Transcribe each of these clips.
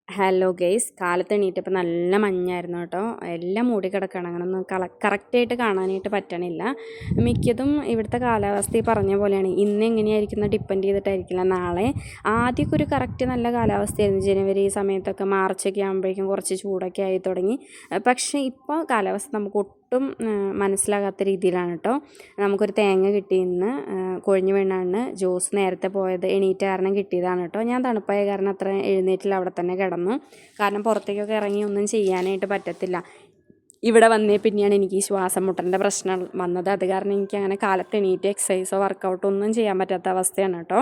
Hello guys, കാലത്ത് എണീറ്റപ്പോൾ നല്ല മഞ്ഞായിരുന്നു കേട്ടോ. എല്ലാം മൂടി കിടക്കുകയാണ്. അങ്ങനൊന്നും കറക്റ്റായിട്ട് കാണാനായിട്ട് പറ്റണില്ല. മിക്കതും ഇവിടുത്തെ കാലാവസ്ഥ ഈ പറഞ്ഞ പോലെയാണ്. ഇന്ന് എങ്ങനെയായിരിക്കുന്ന ഡിപ്പെൻഡ് ചെയ്തിട്ടായിരിക്കില്ല നാളെ. ആദ്യമൊക്കെ ഒരു കറക്റ്റ് നല്ല കാലാവസ്ഥയായിരുന്നു. ജനുവരി സമയത്തൊക്കെ, മാർച്ചൊക്കെ ആകുമ്പോഴേക്കും കുറച്ച് ചൂടൊക്കെ ആയി തുടങ്ങി. പക്ഷേ ഇപ്പോൾ കാലാവസ്ഥ നമുക്ക് ഒട്ടും മനസ്സിലാകാത്ത രീതിയിലാണ് കേട്ടോ. നമുക്കൊരു തേങ്ങ കിട്ടി ഇന്ന്, കൊഴിഞ്ഞു വീണാണ്. ജോസ് നേരത്തെ പോയത് എണീറ്റ കാരണം കിട്ടിയതാണ് കേട്ടോ. ഞാൻ തണുപ്പായ കാരണം അത്ര എഴുന്നേറ്റില്ല, അവിടെ തന്നെ കിടന്നു. കാരണം പുറത്തേക്കൊക്കെ ഇറങ്ങി ഒന്നും ചെയ്യാനായിട്ട് പറ്റത്തില്ല. ഇവിടെ വന്നേ പിന്നെയാണ് എനിക്ക് ഈ ശ്വാസം മുട്ടലിൻ്റെ പ്രശ്നം വന്നത്. അത് കാരണം എനിക്ക് അങ്ങനെ കാലത്ത് എണീറ്റ് എക്സസൈസോ വർക്കൗട്ടോ ഒന്നും ചെയ്യാൻ പറ്റാത്ത അവസ്ഥയാണ് കേട്ടോ.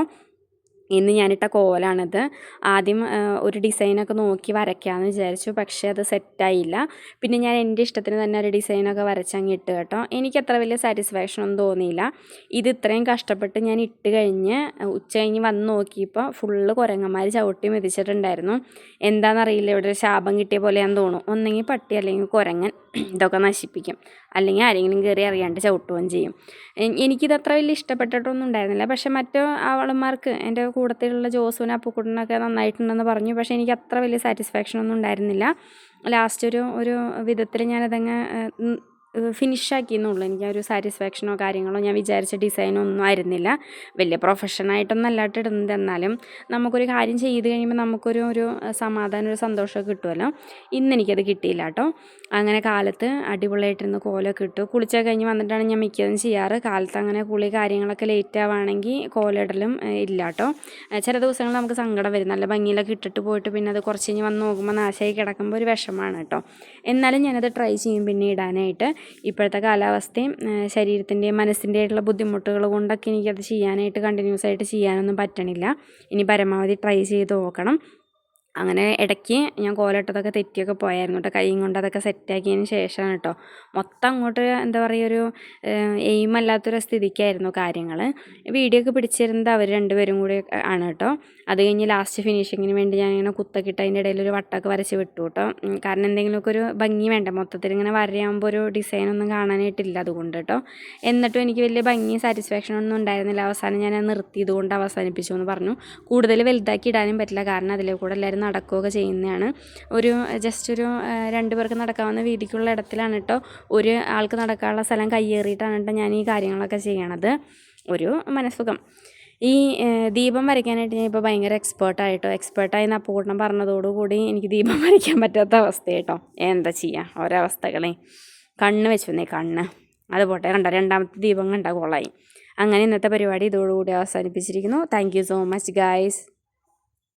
ഇന്ന് ഞാനിട്ട കോലാണിത്. ആദ്യം ഒരു ഡിസൈനൊക്കെ നോക്കി വരയ്ക്കാമെന്ന് വിചാരിച്ചു, പക്ഷേ അത് സെറ്റായില്ല. പിന്നെ ഞാൻ എൻ്റെ ഇഷ്ടത്തിന് തന്നെ ഒരു ഡിസൈനൊക്കെ വരച്ചങ്ങ് ഇട്ട് കേട്ടോ. എനിക്കത്ര വലിയ സാറ്റിസ്ഫാക്ഷനൊന്നും തോന്നിയില്ല. ഇത് ഇത്രയും കഷ്ടപ്പെട്ട് ഞാൻ ഇട്ട് കഴിഞ്ഞ് ഉച്ച കഴിഞ്ഞ് വന്ന് നോക്കിയപ്പോൾ ഫുള്ള് കുരങ്ങന്മാർ ചവിട്ടി മെതിച്ചിട്ടുണ്ടായിരുന്നു. എന്താണെന്നറിയില്ല, ഇവിടെ ഒരു ശാപം കിട്ടിയ പോലെയാണെന്ന് തോന്നും. ഒന്നെങ്കിൽ പട്ടി അല്ലെങ്കിൽ കുരങ്ങൻ ഇതൊക്കെ നശിപ്പിക്കും, അല്ലെങ്കിൽ ആരെങ്കിലും കയറി അറിയാണ്ട് ചവിട്ടുകയും ചെയ്യും. എനിക്കിതത്ര വലിയ ഇഷ്ടപ്പെട്ടിട്ടൊന്നും ഉണ്ടായിരുന്നില്ല. പക്ഷേ മറ്റു ആവളന്മാർക്ക്, എൻ്റെ കൂട്ടത്തിലുള്ള ജോസുവിനും അപ്പുക്കുട്ടനൊക്കെ നന്നായിട്ടുണ്ടെന്ന് പറഞ്ഞു. പക്ഷേ എനിക്ക് അത്ര വലിയ സാറ്റിസ്ഫാക്ഷനൊന്നും ഉണ്ടായിരുന്നില്ല. ലാസ്റ്റ് ഒരു വിധത്തിൽ ഞാനതങ്ങ് ഫിനിഷാക്കി എന്നുള്ളൂ. എനിക്ക് ആ ഒരു സാറ്റിസ്ഫാക്ഷനോ കാര്യങ്ങളോ ഞാൻ വിചാരിച്ച ഡിസൈനോ ഒന്നും ആയിരുന്നില്ല. വലിയ പ്രൊഫഷനായിട്ടൊന്നും അല്ലാട്ട് ഇടുന്നത്. എന്നാലും നമുക്കൊരു കാര്യം ചെയ്ത് കഴിയുമ്പോൾ നമുക്കൊരു സമാധാനം, ഒരു സന്തോഷമൊക്കെ കിട്ടുമല്ലോ. ഇന്നെനിക്കത് കിട്ടിയില്ല കേട്ടോ. അങ്ങനെ കാലത്ത് അടിപൊളിയായിട്ടിരുന്ന് കോലമൊക്കെ ഇട്ടു. കുളിച്ചൊക്കെ കഴിഞ്ഞ് വന്നിട്ടാണ് ഞാൻ മിക്കതും ചെയ്യാറ്. കാലത്ത് അങ്ങനെ കുളി കാര്യങ്ങളൊക്കെ ലേറ്റ് ആവുകയാണെങ്കിൽ കോലിടലും ഇല്ല കേട്ടോ. ചില ദിവസങ്ങൾ നമുക്ക് സങ്കടം വരും. നല്ല ഭംഗിയിലൊക്കെ ഇട്ടിട്ട് പോയിട്ട് പിന്നെ അത് കുറച്ച് കഴിഞ്ഞ് വന്ന് നോക്കുമ്പോൾ നാശമായി കിടക്കുമ്പോൾ ഒരു വിഷമമാണ് കേട്ടോ. എന്നാലും ഞാനത് ട്രൈ ചെയ്യും പിന്നെ ഇടാനായിട്ട്. ഇപ്പോഴത്തെ കാലാവസ്ഥയും ശരീരത്തിൻ്റെയും മനസ്സിൻ്റെ ആയിട്ടുള്ള ബുദ്ധിമുട്ടുകൾ കൊണ്ടൊക്കെ എനിക്കത് ചെയ്യാനായിട്ട് കണ്ടിന്യൂസ് ആയിട്ട് ചെയ്യാനൊന്നും പറ്റണില്ല. ഇനി പരമാവധി ട്രൈ ചെയ്ത് നോക്കണം. അങ്ങനെ ഇടയ്ക്ക് ഞാൻ കോലിട്ടതൊക്കെ തെറ്റിയൊക്കെ പോയായിരുന്നു കേട്ടോ. കൈയും കൊണ്ട് അതൊക്കെ സെറ്റാക്കിയതിന് ശേഷമാണ് കേട്ടോ. മൊത്തം അങ്ങോട്ട് എന്താ പറയുക, ഒരു എയിമല്ലാത്തൊരു സ്ഥിതിക്കായിരുന്നു കാര്യങ്ങൾ. വീഡിയോ ഒക്കെ പിടിച്ചിരുന്നത് അവർ രണ്ടുപേരും കൂടി ആണ് കേട്ടോ. അത് കഴിഞ്ഞ് ലാസ്റ്റ് ഫിനിഷിങ്ങിന് വേണ്ടി ഞാനിങ്ങനെ കുത്തൊക്കെ ഇട്ട് അതിൻ്റെ ഇടയിൽ ഒരു വട്ടമൊക്കെ വരച്ച് വിട്ടു കേട്ടോ. കാരണം എന്തെങ്കിലുമൊക്കെ ഒരു ഭംഗി വേണ്ട, മൊത്തത്തിൽ ഇങ്ങനെ വരയാകുമ്പോൾ ഒരു ഡിസൈനൊന്നും കാണാനായിട്ടില്ല അതുകൊണ്ട് കേട്ടോ. എന്നിട്ടും എനിക്ക് വലിയ ഭംഗി സാറ്റിസ്ഫാക്ഷനൊന്നും ഉണ്ടായിരുന്നില്ല. അവസാനം ഞാൻ നിർത്തിയതുകൊണ്ട് അവസാനിപ്പിച്ചു എന്ന് പറഞ്ഞു. കൂടുതൽ വലുതാക്കി ഇടാനും പറ്റില്ല, കാരണം അതിലെ കൂടെ എല്ലാവരും നടക്കുകയൊക്കെ ചെയ്യുന്നതാണ്. ജസ്റ്റ് ഒരു 2 പേർക്ക് നടക്കാവുന്ന വീതിക്കുള്ള ഇടത്തിലാണ് കേട്ടോ. ഒരു ആൾക്ക് നടക്കാനുള്ള സ്ഥലം കയ്യേറിയിട്ടാണ് കേട്ടോ ഞാൻ ഈ കാര്യങ്ങളൊക്കെ ചെയ്യണത്. ഒരു മനസ്സുഖം. ഈ ദീപം വരയ്ക്കാനായിട്ട് ഞാൻ ഇപ്പോൾ ഭയങ്കര എക്സ്പേർട്ടായി അപ്പൂട്ടൻ പറഞ്ഞതോടുകൂടി എനിക്ക് ദീപം വരയ്ക്കാൻ പറ്റാത്ത അവസ്ഥയായിട്ടോ. എന്താ ചെയ്യുക, ഓരോ കണ്ണ് വെച്ച് വന്നേ, കണ്ണ് അത് പോട്ടെ. കണ്ടോ, രണ്ടാമത്തെ ദീപം കണ്ട കോളായി. അങ്ങനെ ഇന്നത്തെ പരിപാടി ഇതോടുകൂടി അവസാനിപ്പിച്ചിരിക്കുന്നു. Thank you so much guys.